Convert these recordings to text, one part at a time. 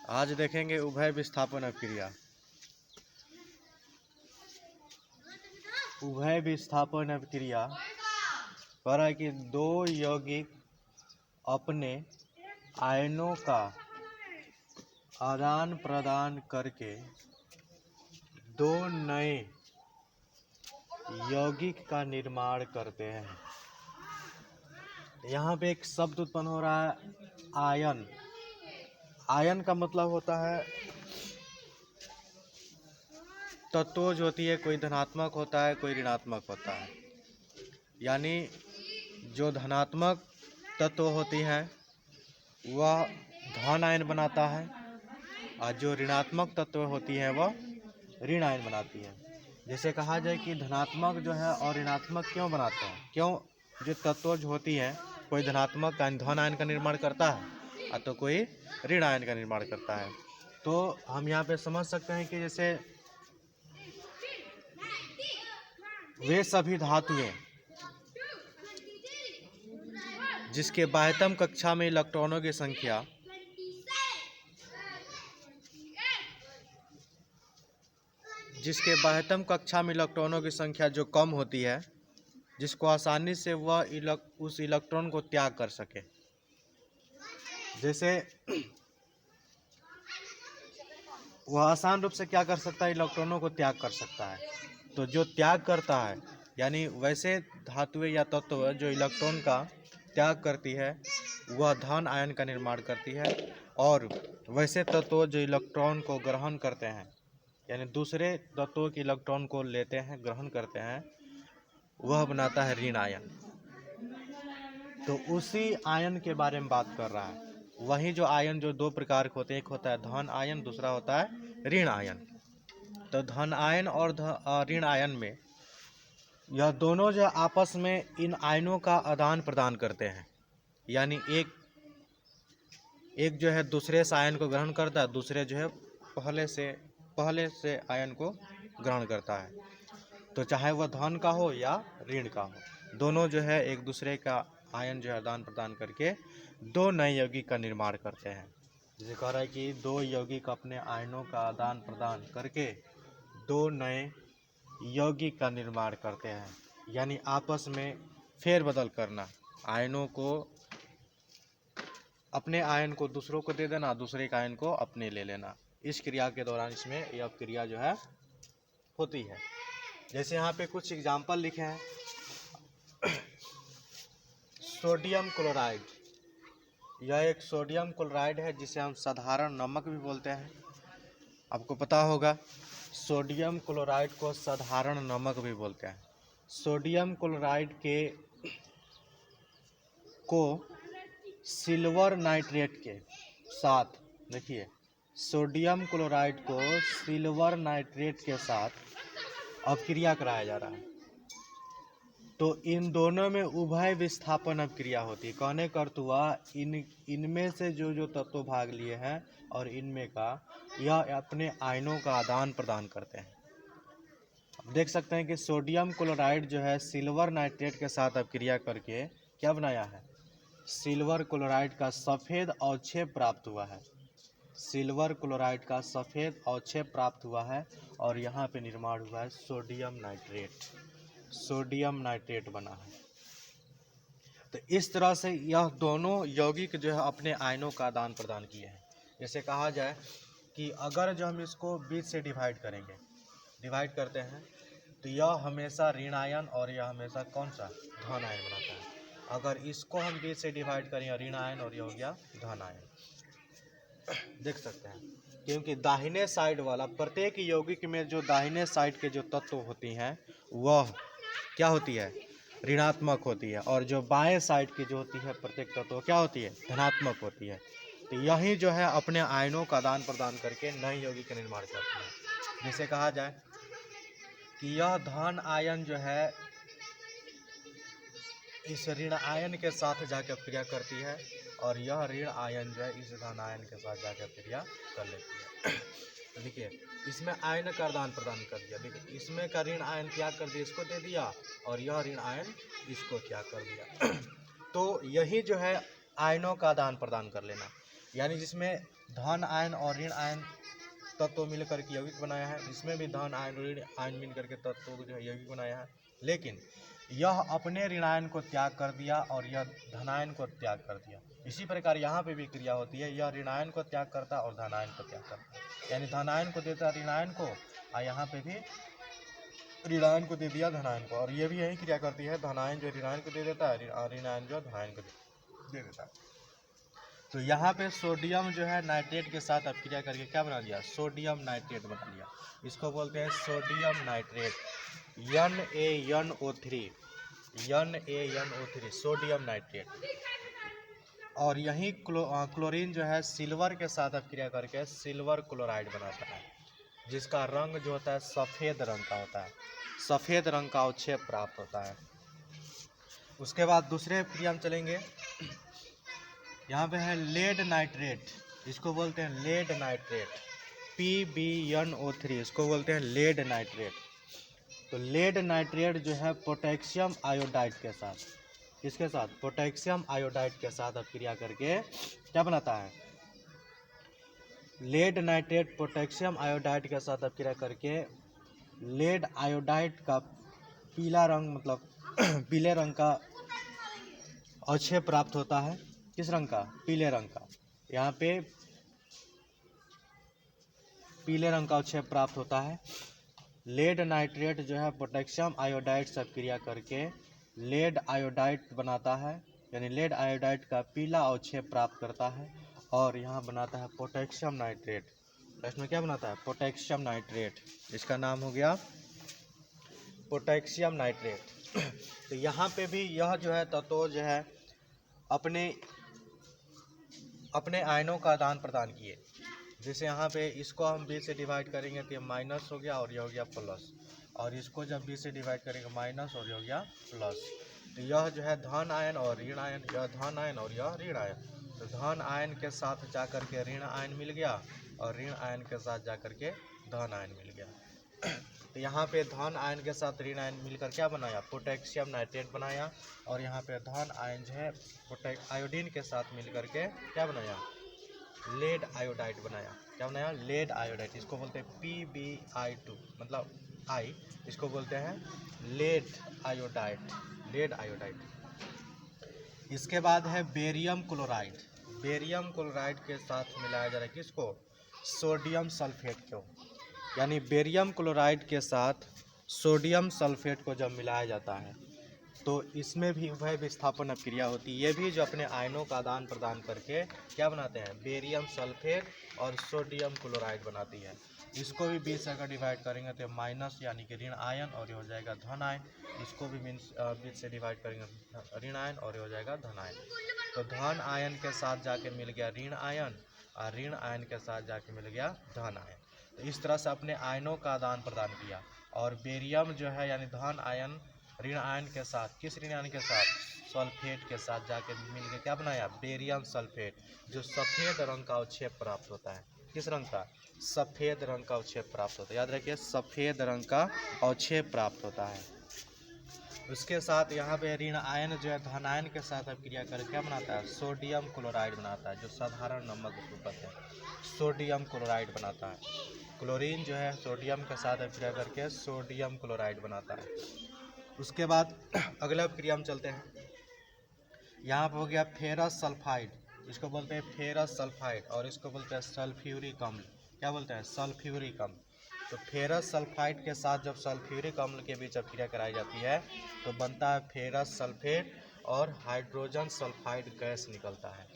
आज देखेंगे उभय विस्थापन अभिक्रिया। उभय विस्थापन अभिक्रिया पर है कि दो यौगिक अपने आयनों का आदान प्रदान करके दो नए यौगिक का निर्माण करते हैं। यहाँ पे एक शब्द उत्पन्न हो रहा है आयन। आयन का मतलब होता है तत्व जो होती है, कोई धनात्मक होता है कोई ऋणात्मक होता है। यानी जो धनात्मक तत्व होती है वह धन आयन बनाता है और जो ऋणात्मक तत्व होती है वह ऋण आयन बनाती है। जैसे कहा जाए कि धनात्मक जो है और ऋणात्मक क्यों बनाते हैं, क्यों जो तत्व जो होती है कोई धनात्मक धन आयन का निर्माण करता है और तो कोई ऋण आयन का निर्माण करता है। तो हम यहाँ पे समझ सकते हैं कि जैसे वे सभी धातुएं जिसके बाह्यतम कक्षा में इलेक्ट्रॉनों की संख्या जो कम होती है, जिसको आसानी से वह उस इलेक्ट्रॉन को त्याग कर सके। जैसे वह आसान रूप से क्या कर सकता है, इलेक्ट्रॉनों को त्याग कर सकता है। तो जो त्याग करता है यानी वैसे धातुएं या तत्व जो इलेक्ट्रॉन का त्याग करती है वह धन आयन का निर्माण करती है, और वैसे तत्व जो इलेक्ट्रॉन को ग्रहण करते हैं यानी दूसरे तत्वों के इलेक्ट्रॉन को लेते हैं, ग्रहण करते हैं, वह बनाता है ऋण आयन। तो उसी आयन के बारे में बात कर रहा है। वही जो आयन जो दो प्रकार के होते हैं, एक होता है धन आयन, दूसरा होता है ऋण आयन। तो धन आयन और ऋण आयन में यह दोनों जो आपस में इन आयनों का आदान प्रदान करते हैं। यानी एक जो है दूसरे से आयन को ग्रहण करता है, दूसरे जो है पहले से आयन को ग्रहण करता है। तो चाहे वह धन का हो या ऋण का हो, दोनों जो है एक दूसरे का आयन जो है आदान प्रदान करके दो नए यौगिक का निर्माण करते हैं। जैसे कह रहा है कि दो यौगिक अपने आयनों का आदान प्रदान करके दो नए यौगिक का निर्माण करते हैं। यानी आपस में फेरबदल करना, आयनों को अपने आयन को दूसरों को दे देना, दूसरे का आयन को अपने ले लेना। इस क्रिया के दौरान इसमें यह क्रिया जो है होती है। जैसे यहाँ पे कुछ एग्जाम्पल लिखे हैं। सोडियम क्लोराइड, यह एक सोडियम क्लोराइड है जिसे हम साधारण नमक भी बोलते हैं। आपको पता होगा सोडियम क्लोराइड को साधारण नमक भी बोलते हैं। सोडियम क्लोराइड को सिल्वर नाइट्रेट के साथ, देखिए सोडियम क्लोराइड को सिल्वर नाइट्रेट के साथ अपक्रिया कराया जा रहा है। तो इन दोनों में उभय विस्थापन अभिक्रिया होती है। कहने का अर्थ हुआ इनमें से जो तत्व भाग लिए हैं और इनमें का यह अपने आयनों का आदान प्रदान करते हैं। अब देख सकते हैं कि सोडियम क्लोराइड जो है सिल्वर नाइट्रेट के साथ अपक्रिया करके क्या बनाया है, सिल्वर क्लोराइड का सफ़ेद अवक्षेप प्राप्त हुआ है। सिल्वर क्लोराइड का सफ़ेद अवक्षेप प्राप्त हुआ है और यहाँ पे निर्माण हुआ है सोडियम नाइट्रेट बना है। तो इस तरह से यह दोनों यौगिक जो है अपने आयनों का आदान प्रदान किए हैं। जैसे कहा जाए कि अगर जो हम इसको बीच से डिवाइड करते हैं तो यह हमेशा ऋण आयन और यह हमेशा कौन सा धन आयन बनाता है। अगर इसको हम बीच से डिवाइड करें ऋण आयन और यह हो गया धन आयन। देख सकते हैं क्योंकि दाहिने साइड वाला प्रत्येक यौगिक में जो दाहिने साइड के जो तत्व होती हैं वह क्या होती है, ऋणात्मक होती है, और जो बाएं साइड की जो होती है प्रत्येक तत्व क्या होती है, धनात्मक होती है। तो यही जो है अपने आयनों का आदान प्रदान करके नए यौगिक का निर्माण करती है। जैसे कहा जाए कि यह धन आयन जो है इस ऋण आयन के साथ जाकर क्रिया करती है और यह ऋण आयन जो है इस धन आयन के साथ जाकर क्रिया कर लेती है। तो देखिए इसमें आयन का आदान प्रदान कर दिया, देखिए इसमें का ऋण आयन त्याग कर दिया, इसको दे दिया, और यह ऋण आयन इसको त्याग कर दिया। तो यही जो है आयनों का आदान प्रदान कर लेना। यानी जिसमें धन आयन और ऋण आयन तत्व मिलकर के यौगिक बनाया है। इसमें भी धन आयन और ऋण आयन मिल करके तत्व को जो है यौगिक बनाया है। लेकिन यह अपने ऋणायन को त्याग कर दिया और यह धनायन को त्याग कर दिया। इसी प्रकार यहाँ पे भी क्रिया होती है, यह ऋणायन को त्याग करता और धनायन को त्याग करता, यानी धनायन को देता ऋणायन को और यहाँ पे भी ऋणायन को दे दिया धनायन को। और ये भी यही क्रिया करती है, धनायन जो ऋणायन को दे देता है और ऋणायन जो धनायन को दे देता है। तो यहाँ पे सोडियम जो है नाइट्रेट के साथ अब क्रिया करके क्या बना लिया, सोडियम नाइट्रेट बना लिया। इसको बोलते हैं sodium nitrate, NaNO3, NaNO3 sodium nitrate. और यही क्लोरीन जो है सिल्वर के साथ अब क्रिया करके सिल्वर क्लोराइड बनाता है, जिसका रंग जो होता है सफ़ेद रंग का होता है, सफ़ेद रंग का अवक्षेप प्राप्त होता है। उसके बाद दूसरे क्रिया में चलेंगे। यहाँ पे है लेड नाइट्रेट, इसको बोलते हैं लेड नाइट्रेट, PbNO3, इसको बोलते हैं लेड नाइट्रेट। तो लेड नाइट्रेट जो है पोटेशियम आयोडाइड के साथ, किसके साथ, पोटेशियम आयोडाइड के साथ अब क्रिया करके क्या बनाता है, लेड नाइट्रेट पोटेशियम आयोडाइड के साथ अब क्रिया करके लेड आयोडाइड का पीला रंग, मतलब पीले रंग का अवक्षेप प्राप्त होता है। किस रंग का, पीले रंग का। यहाँ पे पीले रंग का अवक्षेप प्राप्त होता है। लेड नाइट्रेट जो है पोटेशियम आयोडाइड से क्रिया करके लेड आयोडाइड बनाता है, यानी लेड आयोडाइड का पीला अवक्षेप प्राप्त करता है और यहाँ बनाता है पोटेशियम नाइट्रेट। इसमें क्या बनाता है, पोटेशियम नाइट्रेट, इसका नाम हो गया पोटेशियम नाइट्रेट। तो यहाँ पे भी यह जो है तत्व जो है अपने आयनों का आदान प्रदान किए। जैसे यहाँ पे इसको हम B से डिवाइड करेंगे तो ये माइनस हो गया और ये हो गया प्लस, और इसको जब B से डिवाइड करेंगे माइनस और ये हो गया प्लस। तो यह जो है धन आयन और ऋण आयन, यह धन आयन और यह ऋण आयन। तो धन आयन के साथ जाकर के ऋण आयन मिल गया और ऋण आयन के साथ जाकर के धन आयन मिल गया। तो यहाँ पे धन आयन के साथ ऋण आयन मिलकर क्या बनाया, पोटेशियम नाइट्रेट बनाया। और यहाँ पे धन आयन जो है आयोडीन के साथ मिलकर के क्या बनाया, लेड आयोडाइड बनाया। क्या बनाया, लेड आयोडाइड। इसको बोलते हैं PbI2, मतलब आई, इसको बोलते हैं लेड आयोडाइड, लेड आयोडाइड। इसके बाद है बेरियम क्लोराइड। बेरियम क्लोराइड के साथ मिलाया जा रहा है किसको, सोडियम सल्फेट को, यानी बेरियम क्लोराइड के साथ सोडियम सल्फेट को जब मिलाया जाता है तो इसमें भी उभय विस्थापन क्रिया होती है। ये भी जो अपने आयनों का आदान प्रदान करके क्या बनाते हैं, बेरियम सल्फेट और सोडियम क्लोराइड बनाती है। इसको भी 20 से अगर डिवाइड करेंगे तो माइनस यानी कि ऋण आयन और ये हो जाएगा धन आयन। इसको भी 20 से डिवाइड करेंगे ऋण आयन और ये हो जाएगा धन आयन। तो धन आयन के साथ जाके मिल गया ऋण आयन और ऋण आयन के साथ जाके मिल गया धन आयन। तो इस तरह से अपने आयनों का आदान प्रदान किया। और बेरियम जो है यानी धन आयन ऋण आयन के साथ, किस ऋण आयन के साथ, सल्फेट के साथ जाके मिलके क्या बनाया, बेरियम सल्फेट, जो सफ़ेद रंग का अवक्षेप प्राप्त होता है। किस रंग का, सफ़ेद रंग का अवक्षेप प्राप्त होता है। याद रखिए सफ़ेद रंग का अवक्षेप प्राप्त होता है। उसके साथ यहाँ पे ऋण आयन जो है धन आयन के साथ अब क्रिया कर क्या बनाता है, सोडियम क्लोराइड बनाता है, जो साधारण नमक उसको कहते हैं, सोडियम क्लोराइड बनाता है। क्लोरीन जो है सोडियम के साथ अब क्रिया करके सोडियम क्लोराइड बनाता है। उसके बाद अगला क्रिया में चलते हैं। यहाँ पर हो गया फेरस सल्फाइड, इसको बोलते हैं फेरस सल्फाइड और इसको बोलते हैं सल्फ्यूरिक अम्ल। क्या बोलते हैं, सल्फ्यूरिक अम्ल। तो फेरस सल्फाइड के साथ जब सल्फ्यूरिक अम्ल के बीच अब क्रिया कराई जाती है तो बनता है फेरस सल्फेट और हाइड्रोजन सल्फाइड गैस निकलता है।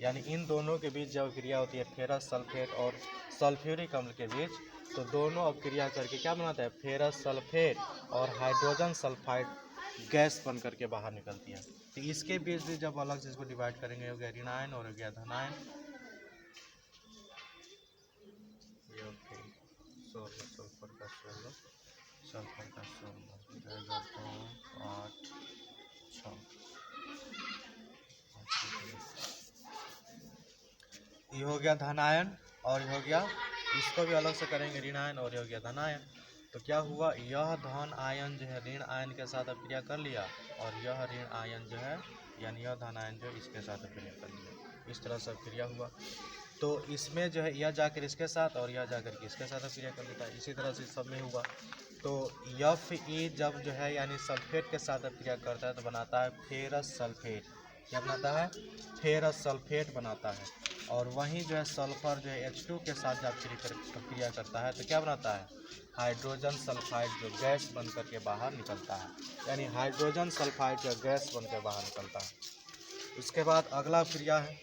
यानी इन दोनों के बीच जब क्रिया होती है फेरस सल्फेट और सल्फ्यूरिक अम्ल के बीच, तो दोनों अब क्रिया करके क्या बनाता है, फेरस सल्फेट और हाइड्रोजन सल्फाइड गैस बन करके बाहर निकलती है। तो इसके बीच भी जब अलग से इसको डिवाइड करेंगे हो गया ऋण आयन और हो गया धन आयन। 16 सल्फर का 16 सल्फर का 16 2 8 6 ये हो गया धन आयन और ये हो गया, इसको भी अलग से करेंगे ऋण आयन और ये हो गया धन आयन। तो क्या हुआ, यह धन आयन जो है ऋण आयन के साथ अब क्रिया कर लिया और यह ऋण आयन जो है यानी यह धन आयन जो इसके साथ क्रिया कर लिया। इस तरह से क्रिया हुआ। तो इसमें जो है यह जाकर इसके साथ और यह जाकर के इसके साथ अभिक्रिया कर देता है। इसी तरह से सब में हुआ। तो Fe जब जो है यानी सल्फेट के साथ अभिक्रिया करता है तो बनाता है फेरस सल्फेट। क्या बनाता है? फेरस सल्फेट बनाता है। और वहीं जो है सल्फर जो है H2 के साथ जब अभिक्रिया करता है तो क्या बनाता है? हाइड्रोजन सल्फाइड जो गैस बन करके बाहर निकलता है, यानी हाइड्रोजन सल्फाइड जो गैस बनकर बाहर निकलता है। उसके बाद अगला क्रिया है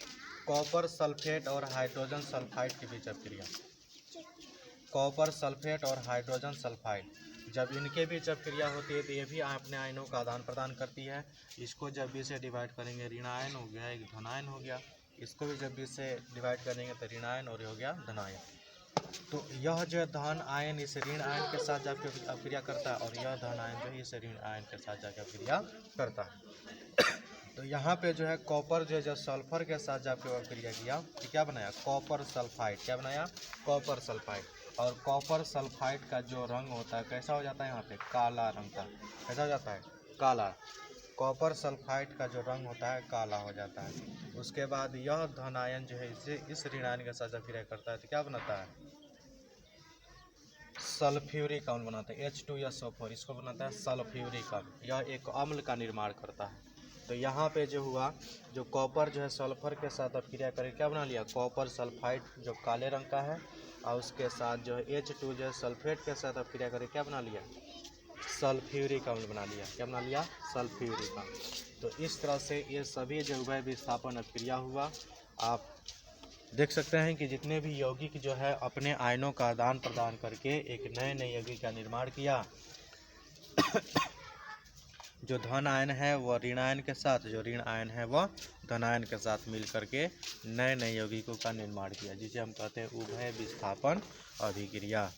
कॉपर सल्फेट और हाइड्रोजन सल्फाइड के बीच अभिक्रिया। कॉपर सल्फेट और हाइड्रोजन सल्फाइड जब इनके बीच अभिक्रिया होती है तो ये भी अपने आयनों का आदान प्रदान करती है। इसको जब B से डिवाइड करेंगे ऋण आयन हो गया, एक धन आयन हो गया। इसको भी जब B से डिवाइड करेंगे तो ऋण आयन और ये हो गया धन आयन। तो यह जो धन आयन इस ऋण आयन के साथ जाकर अभिक्रिया करता है और यह धन आयन जो है इस ऋण आयन के साथ जाकर अभिक्रिया करता है। तो यहाँ पे जो है कॉपर जो है जब सल्फर के साथ जाकर अभिक्रिया किया तो क्या बनाया? Copper sulphide. क्या बनाया? Copper sulphide. और कॉपर सल्फाइड का जो रंग होता है कैसा हो जाता है? यहाँ पे काला रंग का। कैसा हो जाता है? काला। कॉपर सल्फाइड का जो रंग होता है काला हो जाता है। उसके बाद यह धन आयन जो है इस ऋण आयन के साथ अभिक्रिया करता है तो क्या बनाता है? सल्फ्यूरिक अम्ल बनाता है H2SO4। इसको बनाता है सल्फ्यूरिक अम्ल। यह एक अम्ल का निर्माण करता है। तो यहाँ पे जो हुआ जो कॉपर जो है सल्फर के साथ अभिक्रिया करके क्या बना लिया? कॉपर सल्फाइड जो काले रंग का है और उसके साथ जो है H2 जो है सल्फेट के साथ अभिक्रिया करके क्या बना लिया? सल्फ्यूरिक अम्ल बना लिया। क्या बना लिया? सल्फ्यूरिक अम्ल। तो इस तरह से ये सभी जो उभय विस्थापन अभिक्रिया हुआ। आप देख सकते हैं कि जितने भी यौगिक जो है अपने आयनों का आदान प्रदान करके एक नए नए यौगिक का निर्माण किया। जो धन आयन है वह ऋण आयन के साथ, जो ऋण आयन है वह धन आयन के साथ मिल करके नए नए यौगिकों का निर्माण किया, जिसे हम कहते हैं उभय विस्थापन अभिक्रिया।